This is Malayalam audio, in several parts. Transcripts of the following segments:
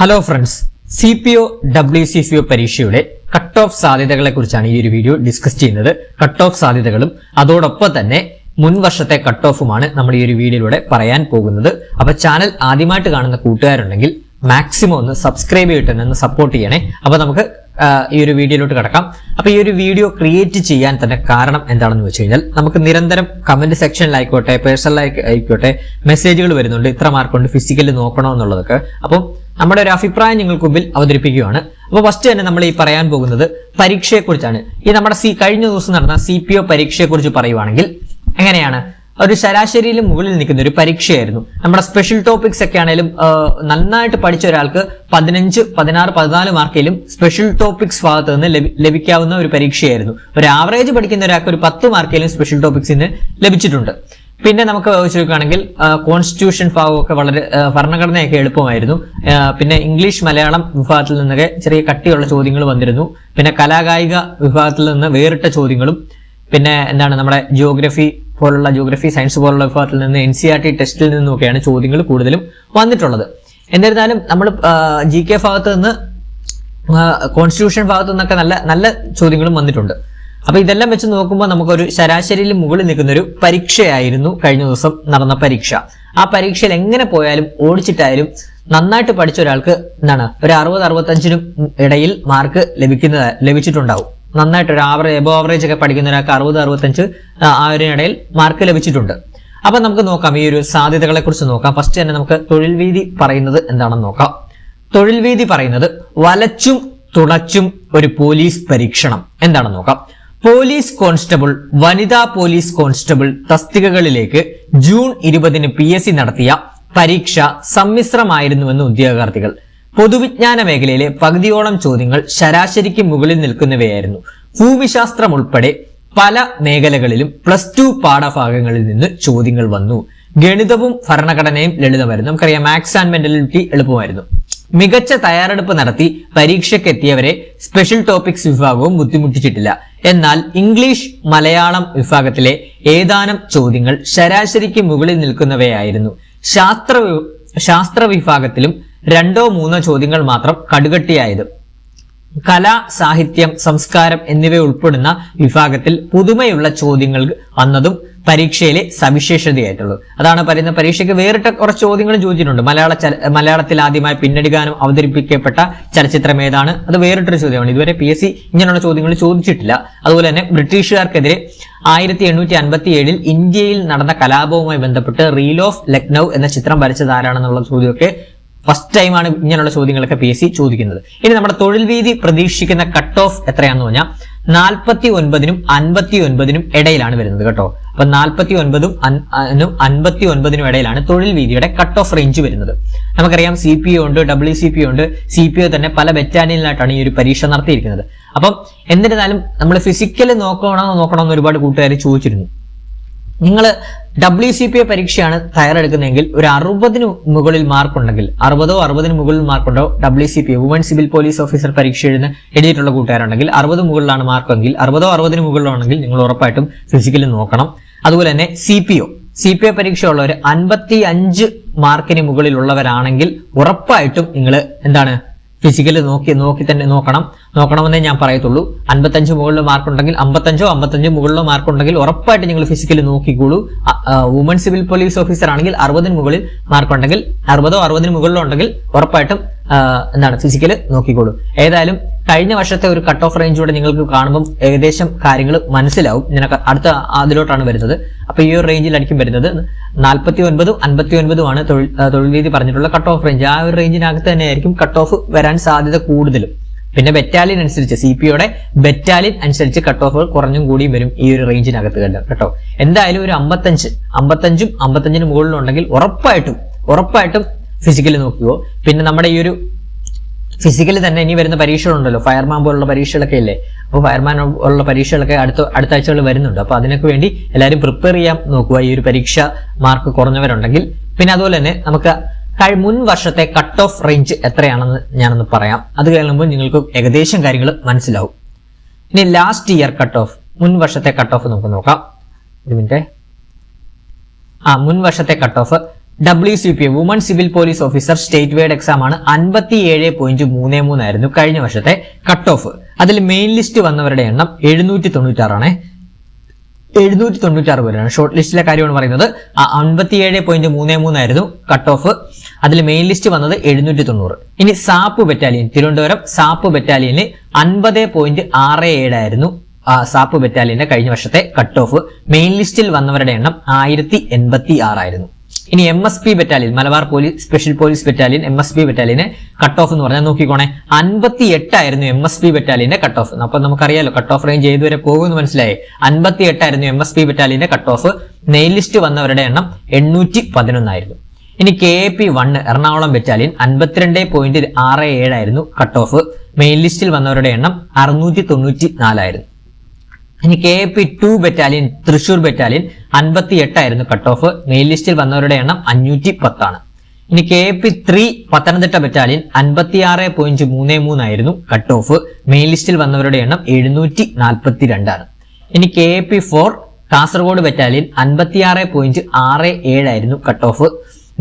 ഹലോ ഫ്രണ്ട്സ്, CPO WCPO പരീക്ഷയുടെ കട്ട് ഓഫ് സാധ്യതകളെ കുറിച്ചാണ് ഈ ഒരു വീഡിയോ ഡിസ്കസ് ചെയ്യുന്നത്. കട്ട് ഓഫ് സാധ്യതകളും അതോടൊപ്പം തന്നെ മുൻ വർഷത്തെ കട്ട് ഓഫുമാണ് നമ്മൾ ഈ ഒരു വീഡിയോയിലൂടെ പറയാൻ പോകുന്നത്. അപ്പൊ ചാനൽ ആദ്യമായിട്ട് കാണുന്ന കൂട്ടുകാരുണ്ടെങ്കിൽ മാക്സിമം ഒന്ന് സബ്സ്ക്രൈബ് ചെയ്തിട്ട് സപ്പോർട്ട് ചെയ്യണേ. അപ്പൊ നമുക്ക് ഈ ഒരു വീഡിയോയിലോട്ട് കിടക്കാം. അപ്പൊ ഈ ഒരു വീഡിയോ ക്രിയേറ്റ് ചെയ്യാൻ തന്നെ കാരണം എന്താണെന്ന് വെച്ച് കഴിഞ്ഞാൽ, നമുക്ക് നിരന്തരം കമന്റ് സെക്ഷനിലായിക്കോട്ടെ, പേഴ്സണലായിക്കോട്ടെ മെസ്സേജുകൾ വരുന്നുണ്ട്, ഇത്ര മാർക്കുണ്ട്, ഫിസിക്കലി നോക്കണോ എന്നുള്ളതൊക്കെ. അപ്പം നമ്മുടെ ഒരു അഭിപ്രായം നിങ്ങൾക്ക് മുമ്പിൽ അവതരിപ്പിക്കുകയാണ്. അപ്പൊ ഫസ്റ്റ് തന്നെ നമ്മൾ ഈ പറയാൻ പോകുന്നത് പരീക്ഷയെക്കുറിച്ചാണ്. ഈ നമ്മുടെ കഴിഞ്ഞ ദിവസം നടന്ന CPO പരീക്ഷയെക്കുറിച്ച് പറയുവാണെങ്കിൽ എങ്ങനെയാണ്, ഒരു ശരാശരിയിലും മുകളിൽ നിൽക്കുന്ന ഒരു പരീക്ഷയായിരുന്നു. നമ്മുടെ സ്പെഷ്യൽ ടോപ്പിക്സ് ഒക്കെ ആണെങ്കിലും നന്നായിട്ട് പഠിച്ച ഒരാൾക്ക് 15, 16, 14 മാർക്കിലും സ്പെഷ്യൽ ടോപ്പിക്സ് ഭാഗത്ത് നിന്ന് ലഭിക്കാവുന്ന ഒരു പരീക്ഷയായിരുന്നു. ഒരു ആവറേജ് പഠിക്കുന്ന ഒരാൾക്ക് ഒരു 10 മാർക്കിലും സ്പെഷ്യൽ ടോപ്പിക്സിന് ലഭിച്ചിട്ടുണ്ട്. പിന്നെ നമുക്ക് ചോദിക്കുകയാണെങ്കിൽ കോൺസ്റ്റിറ്റ്യൂഷൻ ഭാഗമൊക്കെ വളരെ ഭരണഘടനയൊക്കെ എളുപ്പമായിരുന്നു. പിന്നെ ഇംഗ്ലീഷ് മലയാളം വിഭാഗത്തിൽ നിന്നൊക്കെ ചെറിയ കട്ടിയുള്ള ചോദ്യങ്ങൾ വന്നിരുന്നു. പിന്നെ കലാകായിക വിഭാഗത്തിൽ നിന്ന് വേറിട്ട ചോദ്യങ്ങളും, പിന്നെ എന്താണ് നമ്മുടെ ജിയോഗ്രഫി സയൻസ് പോലുള്ള വിഭാഗത്തിൽ നിന്ന് NCERT ടെസ്റ്റിൽ നിന്നുമൊക്കെയാണ് ചോദ്യങ്ങൾ കൂടുതലും വന്നിട്ടുള്ളത്. എന്നിരുന്നാലും നമ്മൾ GK ഭാഗത്ത് നിന്ന് കോൺസ്റ്റിറ്റ്യൂഷൻ ഭാഗത്തു നിന്നൊക്കെ നല്ല ചോദ്യങ്ങളും വന്നിട്ടുണ്ട്. അപ്പൊ ഇതെല്ലാം വെച്ച് നോക്കുമ്പോൾ നമുക്കൊരു ശരാശരിയിൽ മുകളിൽ നിൽക്കുന്ന ഒരു പരീക്ഷയായിരുന്നു കഴിഞ്ഞ ദിവസം നടന്ന പരീക്ഷ. ആ പരീക്ഷയിൽ എങ്ങനെ പോയാലും ഓടിച്ചിട്ടായാലും നന്നായിട്ട് പഠിച്ച ഒരാൾക്ക് എന്താണ് ഒരു 60-65 ഇടയിൽ മാർക്ക് ലഭിച്ചിട്ടുണ്ടാവും. നന്നായിട്ട് ഒരു എബോ ആവറേജ് ഒക്കെ പഠിക്കുന്ന ഒരാൾക്ക് 60-65 ആ ഒരു ഇടയിൽ മാർക്ക് ലഭിച്ചിട്ടുണ്ട്. അപ്പൊ നമുക്ക് നോക്കാം, ഈ ഒരു സാധ്യതകളെ കുറിച്ച് നോക്കാം. ഫസ്റ്റ് തന്നെ നമുക്ക് തൊഴിൽ വീതി പറയുന്നത് എന്താണെന്ന് നോക്കാം. തൊഴിൽ വീതി പറയുന്നത് വലച്ചും തുളച്ചും ഒരു പോലീസ് പരീക്ഷണം എന്താണെന്ന് നോക്കാം. പോലീസ് കോൺസ്റ്റബിൾ, വനിതാ പോലീസ് കോൺസ്റ്റബിൾ തസ്തികകളിലേക്ക് ജൂൺ 20 PSC നടത്തിയ പരീക്ഷ സമ്മിശ്രമായിരുന്നുവെന്ന് ഉദ്യോഗാർത്ഥികൾ. പൊതുവിജ്ഞാന മേഖലയിലെ പകുതിയോളം ചോദ്യങ്ങൾ ശരാശരിക്ക് മുകളിൽ നിൽക്കുന്നവയായിരുന്നു. ഭൂമിശാസ്ത്രം ഉൾപ്പെടെ പല മേഖലകളിലും +2 പാഠഭാഗങ്ങളിൽ നിന്ന് ചോദ്യങ്ങൾ വന്നു. ഗണിതവും ഭരണഘടനയും ലളിതമായിരുന്നു. നമുക്കറിയാം മാത്സ് ആൻഡ് മെന്റലിറ്റി എളുപ്പമായിരുന്നു. മികച്ച തയ്യാറെടുപ്പ് നടത്തി പരീക്ഷയ്ക്കെത്തിയവരെ സ്പെഷ്യൽ ടോപ്പിക്സ് വിഭാഗവും ബുദ്ധിമുട്ടിച്ചിട്ടില്ല. എന്നാൽ ഇംഗ്ലീഷ് മലയാളം വിഭാഗത്തിലെ ഏതാനും ചോദ്യങ്ങൾ ശരാശരിക്ക് മുകളിൽ നിൽക്കുന്നവയായിരുന്നു. ശാസ്ത്ര വിഭാഗത്തിലും 2-3 ചോദ്യങ്ങൾ മാത്രം കടുകട്ടിയായത്. കല, സാഹിത്യം, സംസ്കാരം എന്നിവ ഉൾപ്പെടുന്ന വിഭാഗത്തിൽ പുതുമയുള്ള ചോദ്യങ്ങൾ വന്നതും പരീക്ഷയിലെ സവിശേഷതയായിട്ടുള്ളൂ. അതാണ് പറയുന്ന പരീക്ഷയ്ക്ക് വേറിട്ട കുറച്ച് ചോദ്യങ്ങളും ചോദിച്ചിട്ടുണ്ട്. മലയാളത്തിൽ ആദ്യമായി പിന്നണി ഗാനം അവതരിപ്പിക്കപ്പെട്ട ചലച്ചിത്രം ഏതാണ്? അത് വേറിട്ടൊരു ചോദ്യമാണ്. ഇതുവരെ PSC ഇങ്ങനെയുള്ള ചോദ്യങ്ങൾ ചോദിച്ചിട്ടില്ല. അതുപോലെ തന്നെ ബ്രിട്ടീഷുകാർക്കെതിരെ 1857 ഇന്ത്യയിൽ നടന്ന കലാപവുമായി ബന്ധപ്പെട്ട് റീൽ ഓഫ് ലക്നൌ എന്ന ചിത്രം വരച്ചത് ആരാണെന്നുള്ള ചോദ്യമൊക്കെ ഫസ്റ്റ് ടൈമാണ് ഇങ്ങനെയുള്ള ചോദ്യങ്ങളൊക്കെ PSC ചോദിക്കുന്നത്. ഇനി നമ്മുടെ തൊഴിൽ വീതി പ്രതീക്ഷിക്കുന്ന കട്ട് ഓഫ് എത്രയാണെന്ന് പറഞ്ഞാൽ 49-നും 59-നും ഇടയിലാണ് വരുന്നത് കേട്ടോ. അപ്പൊ 49-നും 59-നും ഇടയിലാണ് തൊഴിൽ വീതിയുടെ കട്ട് ഓഫ് റേഞ്ച് വരുന്നത്. നമുക്കറിയാം CPO ഉണ്ട്, WCPO ഉണ്ട്. CPO തന്നെ പല ബറ്റാലിയനിലായിട്ടാണ് ഈ ഒരു പരീക്ഷ നടത്തിയിരിക്കുന്നത്. അപ്പം എന്നിരുന്നാലും നമ്മൾ ഫിസിക്കൽ നോക്കണമെന്ന് ഒരുപാട് കൂട്ടുകാർ ചോദിച്ചിരുന്നു. നിങ്ങൾ WCPO പരീക്ഷയാണ് തയ്യാറെടുക്കുന്നതെങ്കിൽ ഒരു 60-ന് മുകളിൽ മാർക്കുണ്ടെങ്കിൽ, 60-ന് മുകളിൽ മാർക്കുണ്ടോ WCPO woman civil police officer പരീക്ഷ എഴുതിയിട്ടുള്ള കൂട്ടുകാരുണ്ടെങ്കിൽ 60 മുകളിലാണ് മാർക്കെങ്കിൽ, 60-ന് മുകളിലാണെങ്കിൽ നിങ്ങൾ ഉറപ്പായിട്ടും ഫിസിക്കലി നോക്കണം. അതുപോലെ തന്നെ CPO പരീക്ഷ ഉള്ളവർ 55 മാർക്കിന് മുകളിലുള്ളവരാണെങ്കിൽ ഉറപ്പായിട്ടും നിങ്ങൾ എന്താണ് ഫിസിക്കലി നോക്കി തന്നെ നോക്കണമെന്നേ ഞാൻ പറയത്തുള്ളൂ. 55 മുകളിൽ മാർക്കുണ്ടെങ്കിൽ, 55 മുകളിലോ മാർക്കുണ്ടെങ്കിൽ ഉറപ്പായിട്ട് നിങ്ങൾ ഫിസിക്കലി നോക്കിക്കോളൂ. വുമൺ സിവിൽ പോലീസ് ഓഫീസർ ആണെങ്കിൽ 60-ന് മുകളിൽ മാർക്കുണ്ടെങ്കിൽ, 60-ന് മുകളിലോ ഉണ്ടെങ്കിൽ ഉറപ്പായിട്ടും ഫിസിക്കല് നോക്കിക്കോളൂ. ഏതായാലും കഴിഞ്ഞ വർഷത്തെ ഒരു കട്ട് ഓഫ് റേഞ്ചോടെ നിങ്ങൾക്ക് കാണുമ്പോൾ ഏകദേശം കാര്യങ്ങൾ മനസ്സിലാവും. അടുത്ത അതിലോട്ടാണ് വരുന്നത്. അപ്പൊ ഈ ഒരു റേഞ്ചിലായിരിക്കും വരുന്നത്. 49-ഉം 59-ഉമാണ് തൊഴിൽ വീതി പറഞ്ഞിട്ടുള്ള കട്ട് ഓഫ് റേഞ്ച്. ആ ഒരു റേഞ്ചിനകത്ത് തന്നെ ആയിരിക്കും കട്ട് ഓഫ് വരാൻ സാധ്യത കൂടുതലും. പിന്നെ ബറ്റാലിയൻ അനുസരിച്ച്, CPOയുടെ ബറ്റാലിയൻ അനുസരിച്ച് കട്ട് ഓഫുകൾ കുറഞ്ഞും കൂടിയും വരും ഈ ഒരു റേഞ്ചിനകത്ത് കേട്ടോ. എന്തായാലും ഒരു 55-ഉം 55-ന് മുകളിലുണ്ടെങ്കിൽ ഉറപ്പായിട്ടും ഫിസിക്കലി നോക്കിയോ. പിന്നെ നമ്മുടെ ഈ ഒരു ഫിസിക്കലി തന്നെ ഇനി വരുന്ന പരീക്ഷകളുണ്ടല്ലോ, ഫയർമാൻ പോലുള്ള പരീക്ഷകളൊക്കെ ഇല്ലേ. അപ്പോൾ ഫയർമാൻ ഉള്ള പരീക്ഷകളൊക്കെ അടുത്ത ആഴ്ചകൾ വരുന്നുണ്ട്. അപ്പൊ അതിനൊക്കെ വേണ്ടി എല്ലാവരും പ്രിപ്പയർ ചെയ്യാൻ നോക്കുക, ഈ ഒരു പരീക്ഷ മാർക്ക് കുറഞ്ഞവരുണ്ടെങ്കിൽ. പിന്നെ അതുപോലെ തന്നെ നമുക്ക് മുൻ വർഷത്തെ കട്ട് ഓഫ് റേഞ്ച് എത്രയാണെന്ന് ഞാനൊന്ന് പറയാം. അത് കഴിയുമ്പോൾ നിങ്ങൾക്ക് ഏകദേശം കാര്യങ്ങൾ മനസ്സിലാവും. ഇനി ലാസ്റ്റ് ഇയർ കട്ട് ഓഫ്, മുൻ വർഷത്തെ കട്ട് ഓഫ് നമുക്ക് നോക്കാം. ഒരു മിനിറ്റ്. മുൻ വർഷത്തെ cut off WCPO woman civil police officer state wide exam ആണ്. 57.33 ആയിരുന്നു കഴിഞ്ഞ വർഷത്തെ കട്ട് ഓഫ്. അതിൽ മെയിൻ ലിസ്റ്റ് വന്നവരുടെ എണ്ണം 796 ആണ്. 796 പേരാണ്. ഷോർട്ട് ലിസ്റ്റിലെ കാര്യമാണ് പറയുന്നത്. 57.33 ആയിരുന്നു കട്ട് ഓഫ്. അതിൽ മെയിൻ ലിസ്റ്റ് വന്നത് 790. ഇനി സാപ്പ് ബറ്റാലിയൻ, തിരുവനന്തപുരം സാപ്പ് ബറ്റാലിയനിൽ 50.67 ആയിരുന്നു സാപ്പ് ബറ്റാലിയന്റെ കഴിഞ്ഞ വർഷത്തെ കട്ട് ഓഫ്. മെയിൻ ലിസ്റ്റിൽ വന്നവരുടെ എണ്ണം 1086 ആയിരുന്നു. ഇനി MSP battalion, Malabar police special police battalion MSP ബറ്റാലിയനെ കട്ട് ഓഫ് എന്ന് പറഞ്ഞാൽ നോക്കിക്കോണേ, 58 ആയിരുന്നു MSP ബറ്റാലിയന്റെ കട്ട് ഓഫ്. അപ്പൊ നമുക്കറിയാലോ കട്ട് ഓഫ് റേഞ്ച് ഏതുവരെ പോകുമെന്ന് മനസ്സിലായി. 58 ആയിരുന്നു MSP ബറ്റാലിയന്റെ കട്ട് ഓഫ്. മെയിൻ ലിസ്റ്റ് വന്നവരുടെ എണ്ണം 811 ആയിരുന്നു. ഇനി KAP1 എറണാകുളം ബറ്റാലിയൻ 52.67 ആയിരുന്നു കട്ട് ഓഫ്. മെയിൻ ലിസ്റ്റിൽ വന്നവരുടെ എണ്ണം 694 ആയിരുന്നു. ഇനി KAP2 ബറ്റാലിയൻ തൃശൂർ ബറ്റാലിയൻ 58 ആയിരുന്നു കട്ട് ഓഫ്. മെയിൻ ലിസ്റ്റിൽ വന്നവരുടെ എണ്ണം 510 ആണ്. ഇനി KAP3 പത്തനംതിട്ട ബറ്റാലിയൻ 56.33 ആയിരുന്നു കട്ട് ഓഫ്. മെയിൻ ലിസ്റ്റിൽ വന്നവരുടെ എണ്ണം 742 ആണ്. ഇനി KAP4 കാസർഗോഡ് ബറ്റാലിയൻ 56.67 ആയിരുന്നു കട്ട് ഓഫ്.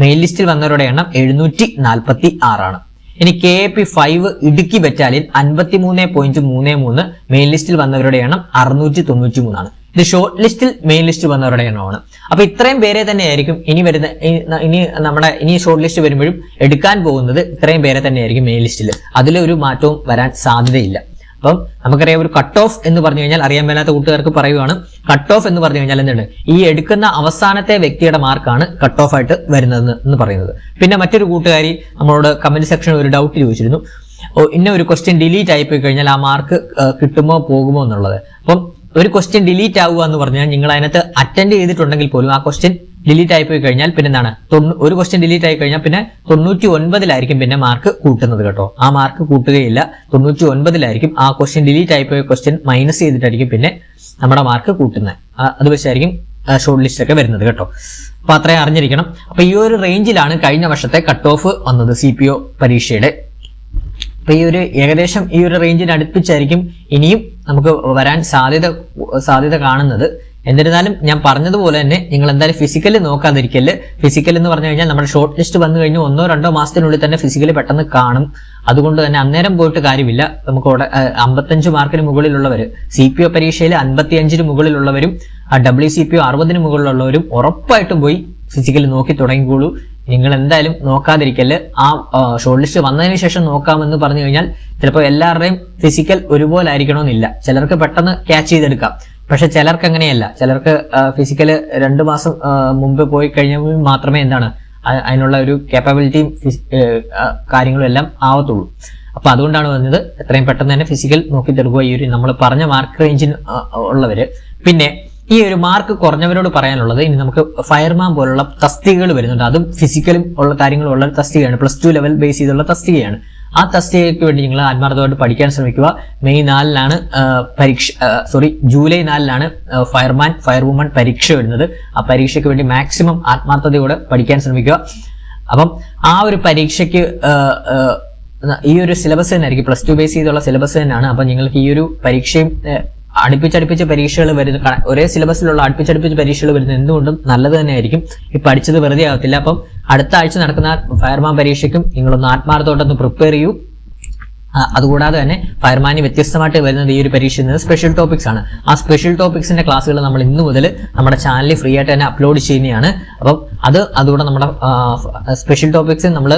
മെയിൻ ലിസ്റ്റിൽ വന്നവരുടെ എണ്ണം 746 ആണ്. ഇനി KAP5 ഇടുക്കി ബറ്റാലിയൻ 53.33, മെയിൻ ലിസ്റ്റിൽ വന്നവരുടെ എണ്ണം 693 ആണ്. ഇത് ഷോർട്ട് ലിസ്റ്റിൽ മെയിൻ ലിസ്റ്റ് വന്നവരുടെ എണ്ണമാണ്. അപ്പൊ ഇത്രയും പേരെ തന്നെയായിരിക്കും ഇനി ഷോർട്ട് ലിസ്റ്റ് വരുമ്പോഴും എടുക്കാൻ പോകുന്നത്. ഇത്രയും പേരെ തന്നെയായിരിക്കും മെയിൻ ലിസ്റ്റിൽ. അതിലൊരു മാറ്റവും വരാൻ സാധ്യതയില്ല. അപ്പം നമുക്കറിയാം ഒരു കട്ട് ഓഫ് എന്ന് പറഞ്ഞു കഴിഞ്ഞാൽ, അറിയാൻ മേലാത്ത കൂട്ടുകാർക്ക് പറയുവാണ്, കട്ട് ഓഫ് എന്ന് പറഞ്ഞു കഴിഞ്ഞാൽ എന്താണ്, ഈ എടുക്കുന്ന അവസാനത്തെ വ്യക്തിയുടെ മാർക്കാണ് കട്ട് ഓഫ് ആയിട്ട് വരുന്നത് എന്ന് പറയുന്നത്. പിന്നെ മറ്റൊരു കൂട്ടുകാരി നമ്മളോട് കമന്റ് സെക്ഷനിൽ ഒരു ഡൗട്ട് ചോദിച്ചിരുന്നു, ഇന്ന ഒരു ക്വസ്റ്റ്യൻ ഡിലീറ്റ് ആയി പോയി കഴിഞ്ഞാൽ ആ മാർക്ക് കിട്ടുമോ പോകുമോ എന്നുള്ളത്. അപ്പം ഒരു ക്വസ്റ്റ്യൻ ഡിലീറ്റ് ആവുക എന്ന് പറഞ്ഞാൽ നിങ്ങൾ അതിനകത്ത് അറ്റൻഡ് ചെയ്തിട്ടുണ്ടെങ്കിൽ പോലും ആ ക്വസ്റ്റ്യൻ ഡിലീറ്റ് ആയി പോയി കഴിഞ്ഞാൽ പിന്നെ എന്താണ്, ഒരു ക്വസ്റ്റ്യൻ ഡിലീറ്റ് ആയി കഴിഞ്ഞാൽ പിന്നെ 99 പിന്നെ മാർക്ക് കൂട്ടുന്നത് കേട്ടോ. ആ മാർക്ക് കൂട്ടുകയില്ല, 99 ആ ക്വസ്റ്റ്യൻ ഡിലീറ്റ് ആയി പോയ ക്വസ്റ്റ്യൻ മൈനസ് ചെയ്തിട്ടായിരിക്കും പിന്നെ നമ്മുടെ മാർക്ക് കൂട്ടുന്നത്. അത് വെച്ചായിരിക്കും ഷോർട്ട് ലിസ്റ്റ് ഒക്കെ വരുന്നത് കേട്ടോ. അപ്പൊ അത്രയും അറിഞ്ഞിരിക്കണം. അപ്പൊ ഈ ഒരു റേഞ്ചിലാണ് കഴിഞ്ഞ വർഷത്തെ കട്ട് ഓഫ് വന്നത് CPO പരീക്ഷയുടെ. അപ്പൊ ഏകദേശം ഈ ഒരു റേഞ്ചിന് അടുപ്പിച്ചായിരിക്കും ഇനിയും നമുക്ക് വരാൻ സാധ്യത കാണുന്നത്. എന്നിരുന്നാലും ഞാൻ പറഞ്ഞതുപോലെ തന്നെ നിങ്ങൾ എന്തായാലും ഫിസിക്കലി നോക്കാതിരിക്കല്. ഫിസിക്കൽ എന്ന് പറഞ്ഞു കഴിഞ്ഞാൽ നമ്മുടെ ഷോർട്ട് ലിസ്റ്റ് വന്നു കഴിഞ്ഞ് 1-2 മാസത്തിനുള്ളിൽ തന്നെ ഫിസിക്കലി പെട്ടെന്ന് കാണും. അതുകൊണ്ട് തന്നെ അന്നേരം പോയിട്ട് കാര്യമില്ല. നമുക്ക് 55 മാർക്കിന് മുകളിലുള്ളവർ, CPO പരീക്ഷയിൽ 55 മുകളിലുള്ളവരും WCPO 60 മുകളിലുള്ളവരും ഉറപ്പായിട്ടും പോയി ഫിസിക്കലി നോക്കി തുടങ്ങിക്കോളൂ. നിങ്ങൾ എന്തായാലും നോക്കാതിരിക്കല്. ആ ഷോർട്ട് ലിസ്റ്റ് വന്നതിന് ശേഷം നോക്കാമെന്ന് പറഞ്ഞു കഴിഞ്ഞാൽ ചിലപ്പോൾ എല്ലാവരുടെയും ഫിസിക്കൽ ഒരുപോലെ ആയിരിക്കണമെന്നില്ല. ചിലർക്ക് പെട്ടെന്ന് ക്യാച്ച് ചെയ്തെടുക്കാം, പക്ഷെ ചിലർക്ക് അങ്ങനെയല്ല. ചിലർക്ക് ഫിസിക്കൽ 2 മാസം മുമ്പ് പോയി കഴിഞ്ഞാൽ മാത്രമേ അതിനുള്ള ഒരു കേപ്പബിലിറ്റിയും കാര്യങ്ങളും എല്ലാം ആവത്തുള്ളൂ. അപ്പൊ അതുകൊണ്ടാണ് പറഞ്ഞത് എത്രയും പെട്ടെന്ന് തന്നെ ഫിസിക്കൽ നോക്കിത്തെടുക്കുക ഈ ഒരു നമ്മൾ പറഞ്ഞ മാർക്ക് റേഞ്ചിന് ഉള്ളവര്. പിന്നെ ഈ ഒരു മാർക്ക് കുറഞ്ഞവരോട് പറയാനുള്ളത്, ഇനി നമുക്ക് ഫയർമാൻ പോലുള്ള തസ്തികകൾ വരുന്നുണ്ട്. അതും ഫിസിക്കലും ഉള്ള കാര്യങ്ങളും ഉള്ള തസ്തികയാണ്. +2 ലെവൽ ബേസ് ചെയ്തുള്ള തസ്തികയാണ്. ആ തസ്തികയ്ക്ക് വേണ്ടി നിങ്ങൾ ആത്മാർത്ഥമായിട്ട് പഠിക്കാൻ ശ്രമിക്കുക. മെയ് 4-ലാണ് ജൂലൈ 4-ലാണ് ഫയർമാൻ ഫയർവുമൺ പരീക്ഷ വരുന്നത്. ആ പരീക്ഷയ്ക്ക് വേണ്ടി മാക്സിമം ആത്മാർത്ഥതയോടെ പഠിക്കാൻ ശ്രമിക്കുക. അപ്പം ആ ഒരു പരീക്ഷയ്ക്ക് ഈ ഒരു സിലബസ് തന്നെ ആയിരിക്കും, +2 ബേസ് ചെയ്തുള്ള സിലബസ് തന്നെയാണ്. അപ്പൊ നിങ്ങൾക്ക് ഈ ഒരു പരീക്ഷയും അടുപ്പിച്ചടുപ്പിച്ച് പരീക്ഷകൾ വരുന്ന, ഒരേ സിലബസിലുള്ള അടുപ്പിച്ചടുപ്പിച്ച് പരീക്ഷകൾ വരുന്നത് എന്തുകൊണ്ടും നല്ലത് തന്നെയായിരിക്കും. ഈ പഠിച്ചത് വെറുതെ ആവത്തില്ല. അപ്പം അടുത്ത ആഴ്ച നടക്കുന്ന ഫയർമാൻ പരീക്ഷയ്ക്കും നിങ്ങളൊന്ന് ആത്മാർത്ഥത്തോട്ടൊന്ന് പ്രിപ്പയർ ചെയ്യൂ. അതുകൂടാതെ തന്നെ ഫയർമാനി വ്യത്യസ്തമായിട്ട് വരുന്നത് ഈ ഒരു പരീക്ഷയിൽ നിന്ന് സ്പെഷ്യൽ ടോപ്പിക്സ് ആണ്. ആ സ്പെഷ്യൽ ടോപ്പിക്സിന്റെ ക്ലാസ്സുകൾ നമ്മൾ ഇന്നു മുതൽ നമ്മുടെ ചാനലിൽ ഫ്രീ ആയിട്ട് തന്നെ അപ്ലോഡ് ചെയ്യുന്നതാണ്. അപ്പം അതുകൂടെ നമ്മുടെ സ്പെഷ്യൽ ടോപ്പിക്സ് നമ്മൾ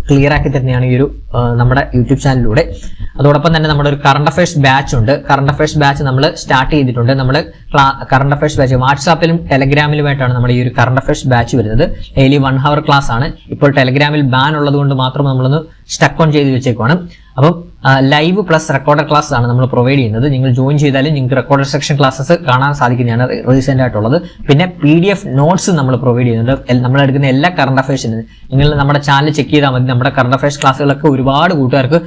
ക്ലിയർ ആക്കി തരുന്നതാണ് ഈ ഒരു നമ്മുടെ യൂട്യൂബ് ചാനലിലൂടെ. അതോടൊപ്പം തന്നെ നമ്മുടെ ഒരു കറണ്ട് അഫയേഴ്സ് ബാച്ച് ഉണ്ട്. കറണ്ട് അഫയേഴ്സ് ബാച്ച് നമ്മൾ സ്റ്റാർട്ട് ചെയ്തിട്ടുണ്ട്. നമ്മുടെ കറണ്ട് അഫയേഴ്സ് ബാച്ച് വാട്സാപ്പിലും ടെലഗ്രാമിലുമായിട്ടാണ് നമ്മുടെ ഈ ഒരു കറണ്ട് അഫയേഴ്സ് ബാച്ച് വരുന്നത്. ഡെയിലി 1 hour ക്ലാസ് ആണ്. ഇപ്പോൾ ടെലഗ്രാമിൽ ബാൻ ഉള്ളത് കൊണ്ട് മാത്രം നമ്മളൊന്ന് സ്റ്റക്ക് ഓൺ ചെയ്ത് വെച്ചേക്കുവാണ്. അപ്പം ലൈവ് പ്ലസ് റെക്കോർഡഡ് ക്ലാസ് ആണ് നമ്മൾ പ്രൊവൈഡ് ചെയ്യുന്നത്. നിങ്ങൾ ജോയിൻ ചെയ്താലും നിങ്ങൾക്ക് റെക്കോർഡഡ് സെക്ഷൻ ക്ലാസ്സസ് കാണാൻ സാധിക്കുന്നതാണ് റീസെന്റ് ആയിട്ടുള്ളത്. പിന്നെ PDF നോട്ട്സ് നമ്മൾ പ്രൊവൈഡ് ചെയ്യുന്നുണ്ട്. നമ്മൾ എടുക്കുന്ന എല്ലാ കറണ്ട് അഫയേഴ്സിനും നിങ്ങൾ നമ്മുടെ ചാനൽ ചെക്ക് ചെയ്താൽ മതി. നമ്മുടെ കറണ്ട് അഫയേഴ്സ് ക്ലാസ്സുകളൊക്കെ ഒരുപാട് കൂട്ടുകാർക്ക്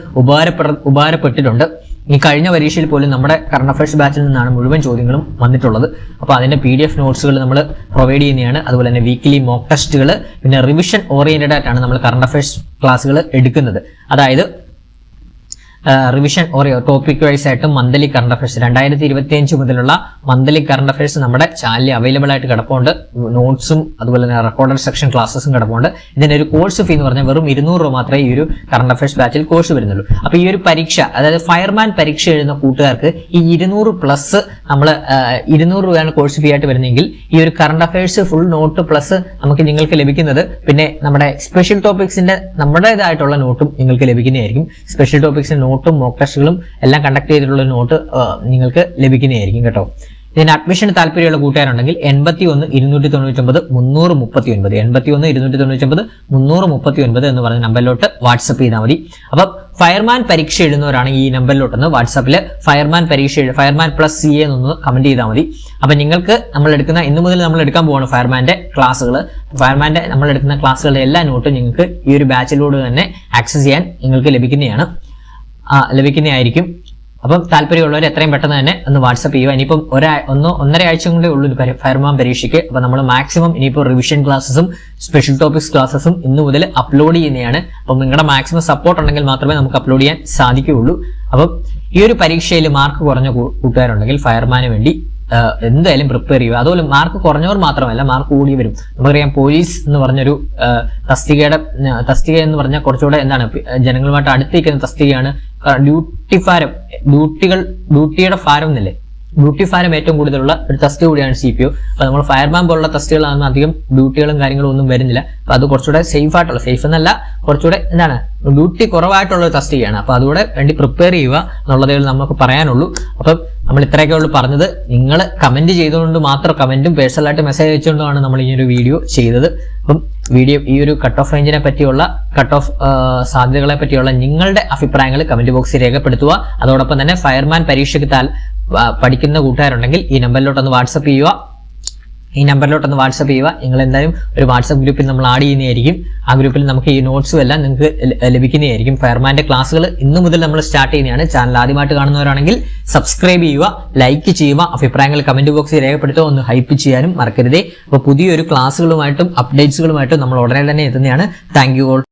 ഉപകാരപ്പെട്ടിട്ടുണ്ട്. ഈ കഴിഞ്ഞ പരീക്ഷയിൽ പോലും നമ്മുടെ കറണ്ട് അഫയേഴ്സ് ബാച്ചിൽ നിന്നാണ് മുഴുവൻ ചോദ്യങ്ങളും വന്നിട്ടുള്ളത്. അപ്പോൾ അതിന്റെ PDF നോട്ട്സുകൾ നമ്മൾ പ്രൊവൈഡ് ചെയ്യുന്നതാണ്. അതുപോലെ തന്നെ വീക്കിലി മോക്ക് ടെസ്റ്റുകൾ, പിന്നെ റിവിഷൻ ഓറിയന്റഡ് ആയിട്ടാണ് നമ്മൾ കറണ്ട് അഫയേഴ്സ് ക്ലാസ്സുകൾ എടുക്കുന്നത്. അതായത് റിവിഷൻ ഓർ ടോപ്പിക് വൈസ് ആയിട്ട് മന്ത്ലി കറണ്ട് അഫയേഴ്സ് 2025 മുതലുള്ള മന്ത്ലി കറണ്ട് അഫയേഴ്സ് നമ്മുടെ ചാനലിൽ അവൈലബിൾ ആയിട്ട് കിടപ്പുണ്ട്. നോട്ട്സും അതുപോലെ തന്നെ റെക്കോർഡഡ് സെക്ഷൻ ക്ലാസ്സസും കിടപ്പുണ്ട്. ഇതിന്റെ ഒരു കോഴ്സ് ഫീ എന്ന് പറഞ്ഞാൽ വെറും 200 രൂപ മാത്രമേ ഈ ഒരു കറണ്ട് അഫയേഴ്സ് ബാച്ചിൽ കോഴ്സ് വരുന്നുള്ളൂ. അപ്പൊ ഈ ഒരു പരീക്ഷ, അതായത് ഫയർമാൻ പരീക്ഷ എഴുതുന്ന കൂട്ടുകാർക്ക് ഈ 200 പ്ലസ് നമ്മൾ 200 രൂപയാണ് കോഴ്സ് ഫീ ആയിട്ട് വരുന്നതെങ്കിൽ ഈ ഒരു current affairs full note plus നമുക്ക് നിങ്ങൾക്ക് ലഭിക്കുന്നത്. പിന്നെ നമ്മുടെ സ്പെഷ്യൽ ടോപ്പിക്സിന്റെ നമ്മുടേതായിട്ടുള്ള നോട്ടും നിങ്ങൾക്ക് ലഭിക്കുന്നതായിരിക്കും. സ്പെഷ്യൽ ടോപ്പിക്സിന്റെ നോട്ടും മോക്ക് ടെസ്റ്റുകളും എല്ലാം കണ്ടക്ട് ചെയ്തിട്ടുള്ള നോട്ട് നിങ്ങൾക്ക് ലഭിക്കുന്നതായിരിക്കും കേട്ടോ. ഇതിന് അഡ്മിഷന് താല്പര്യമുള്ള കൂട്ടുകാരുണ്ടെങ്കിൽ 81 299 339 81 299 339 എന്ന് പറഞ്ഞ നമ്പറിലോട്ട് വാട്സപ്പ് ചെയ്താൽ മതി. അപ്പം ഫയർമാൻ പരീക്ഷ എഴുതുന്നവരാണെങ്കിൽ ഈ നമ്പറിലോട്ടൊന്ന് വാട്സാപ്പിൽ ഫയർമാൻ പ്ലസ് CA എന്നൊന്ന് കമന്റ് ചെയ്താൽ മതി. അപ്പൊ നിങ്ങൾക്ക് ഇന്നു മുതൽ നമ്മൾ എടുക്കാൻ പോവാണ് ഫയർമാന്റെ ക്ലാസ്സുകൾ. നമ്മൾ എടുക്കുന്ന ക്ലാസ്സുകളുടെ എല്ലാ നോട്ടും നിങ്ങൾക്ക് ഈ ഒരു ബാച്ചിലൂടെ തന്നെ ആക്സസ് ചെയ്യാൻ നിങ്ങൾക്ക് ലഭിക്കുന്നതായിരിക്കും. അപ്പം താല്പര്യമുള്ളവർ എത്രയും പെട്ടെന്ന് തന്നെ ഒന്ന് വാട്സപ്പ് ചെയ്യുക. ഇനിയിപ്പം 1.5 ആഴ്ച കൊണ്ടേ ഉള്ളൂ ഫയർമാൻ പരീക്ഷയ്ക്ക്. അപ്പൊ നമ്മൾ മാക്സിമം ഇനിയിപ്പോൾ റിവിഷൻ ക്ലാസ്സസും സ്പെഷ്യൽ ടോപ്പിക്സ് ക്ലാസ്സസും ഇന്നു മുതൽ അപ്ലോഡ് ചെയ്യുന്നതാണ്. അപ്പം നിങ്ങളുടെ മാക്സിമം സപ്പോർട്ട് ഉണ്ടെങ്കിൽ മാത്രമേ നമുക്ക് അപ്ലോഡ് ചെയ്യാൻ സാധിക്കുകയുള്ളൂ. അപ്പം ഈ ഒരു പരീക്ഷയിൽ മാർക്ക് കുറഞ്ഞ കൂട്ടുകാരുണ്ടെങ്കിൽ ഫയർമാന് വേണ്ടി എന്തായാലും പ്രിപ്പയർ ചെയ്യുക. അതുപോലെ മാർക്ക് കുറഞ്ഞവർ മാത്രമല്ല, മാർക്ക് കൂടി വരും. നമുക്കറിയാം പോലീസ് എന്ന് പറഞ്ഞൊരു തസ്തിക എന്ന് പറഞ്ഞാൽ കുറച്ചുകൂടെ ജനങ്ങളുമായിട്ട് അടുത്തിരിക്കുന്ന തസ്തികയാണ്. ഡ്യൂട്ടിയുടെ ഫാരം എന്നല്ലേ, ഡ്യൂട്ടി ഫാരം ഏറ്റവും കൂടുതലുള്ള ഒരു തസ്തിക കൂടിയാണ് CPO. അപ്പൊ നമ്മൾ ഫയർമാൻ പോലുള്ള തസ്തികളാണെന്ന് അധികം ഡ്യൂട്ടികളും കാര്യങ്ങളും ഒന്നും വരുന്നില്ല. അപ്പൊ അത് കുറച്ചുകൂടെ സേഫ് എന്നല്ല, കുറച്ചുകൂടെ ഡ്യൂട്ടി കുറവായിട്ടുള്ള ഒരു തസ്തികയാണ്. അപ്പൊ അതുകൂടെ വേണ്ടി പ്രിപ്പയർ ചെയ്യുക എന്നുള്ളതേ നമുക്ക് പറയാനുള്ളൂ. അപ്പം നമ്മൾ ഇത്രയൊക്കെ ഉള്ളൂ പറഞ്ഞത്. നിങ്ങൾ കമന്റ് ചെയ്തുകൊണ്ട് മാത്രം, കമന്റും പേഴ്സണലായിട്ട് മെസ്സേജ് അയച്ചുകൊണ്ടാണ് നമ്മൾ ഈ ഒരു വീഡിയോ ചെയ്തത്. അപ്പം ഈ ഒരു കട്ട് ഓഫ് റേഞ്ചിനെ പറ്റിയുള്ള, കട്ട് ഓഫ് സാധ്യതകളെ പറ്റിയുള്ള നിങ്ങളുടെ അഭിപ്രായങ്ങൾ കമന്റ് ബോക്സിൽ രേഖപ്പെടുത്തുക. അതോടൊപ്പം തന്നെ ഫയർമാൻ പരീക്ഷയ്ക്ക് പഠിക്കുന്ന കൂട്ടുകാരുണ്ടെങ്കിൽ ഈ നമ്പറിലോട്ടൊന്ന് വാട്സപ്പ് ചെയ്യുക. നിങ്ങൾ എന്തായാലും ഒരു വാട്സപ്പ് ഗ്രൂപ്പിൽ നമ്മൾ ആഡ് ചെയ്യുന്നതായിരിക്കും. ആ ഗ്രൂപ്പിൽ നമുക്ക് ഈ നോട്ട്സും എല്ലാം നിങ്ങൾക്ക് ലഭിക്കുന്നതായിരിക്കും. ഫയർമാന്റെ ക്ലാസ്സുകൾ ഇന്നു മുതൽ നമ്മൾ സ്റ്റാർട്ട് ചെയ്യുന്നതാണ്. ചാനൽ ആദ്യമായിട്ട് കാണുന്നവരാണെങ്കിൽ സബ്സ്ക്രൈബ് ചെയ്യുക, ലൈക്ക് ചെയ്യുക, അഭിപ്രായങ്ങൾ കമന്റ് ബോക്സിൽ രേഖപ്പെടുത്തുക, ഒന്ന് ഹൈപ്പ് ചെയ്യാനും മറക്കരുതേ. അപ്പോൾ പുതിയൊരു ക്ലാസ്സുകളുമായിട്ടും അപ്ഡേറ്റ്സുകളുമായിട്ടും നമ്മൾ ഉടനെ തന്നെ എത്തുന്നതാണ്. Thank you all.